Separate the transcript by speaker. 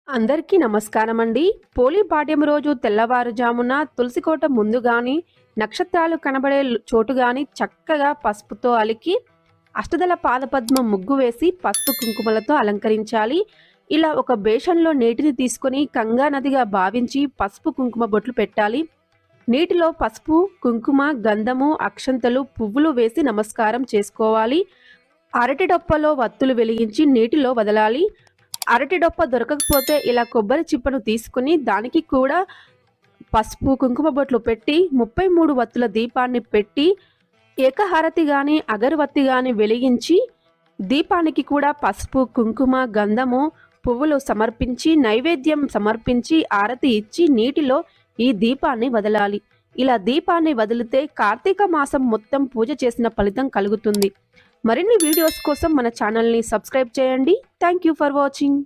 Speaker 1: అందరికీ నమస్కారం అండి. పోలి పాడ్యం రోజు తెల్లవారుజామున తులసికోట ముందు గాని, నక్షత్రాలు కనబడే చోటు గాని చక్కగా పసుపుతో అలికి అష్టదళ పాదపద్మం ముగ్గు వేసి పసుపు కుంకుమలతో అలంకరించాలి. ఇలా ఒక బేషన్లో నీటిని తీసుకొని గంగా నదిగా భావించి పసుపు కుంకుమ బొట్లు పెట్టాలి. నీటిలో పసుపు, కుంకుమ, గంధము, అక్షంతలు, పువ్వులు వేసి నమస్కారం చేసుకోవాలి. అరటి డొప్పలో వత్తులు వెలిగించి నీటిలో వదలాలి. అరటి డొప్ప దొరకకపోతే ఇలా కొబ్బరి చిప్పను తీసుకుని దానికి కూడా పసుపు కుంకుమ బొట్లు పెట్టి 33 వత్తుల దీపాన్ని పెట్టి ఏకహారతి గాని అగరవత్తి గాని వెలిగించి దీపానికి కూడా పసుపు కుంకుమ గంధము పువ్వులు సమర్పించి నైవేద్యం సమర్పించి ఆరతి ఇచ్చి నీటిలో ఈ దీపాన్ని వదలాలి. ఇలా దీపాన్ని వదిలితే కార్తీక మాసం మొత్తం పూజ చేసిన ఫలితం కలుగుతుంది. మరిన్ని వీడియోస్ కోసం మన ఛానల్ని సబ్స్క్రైబ్ చేయండి. Thank you for watching.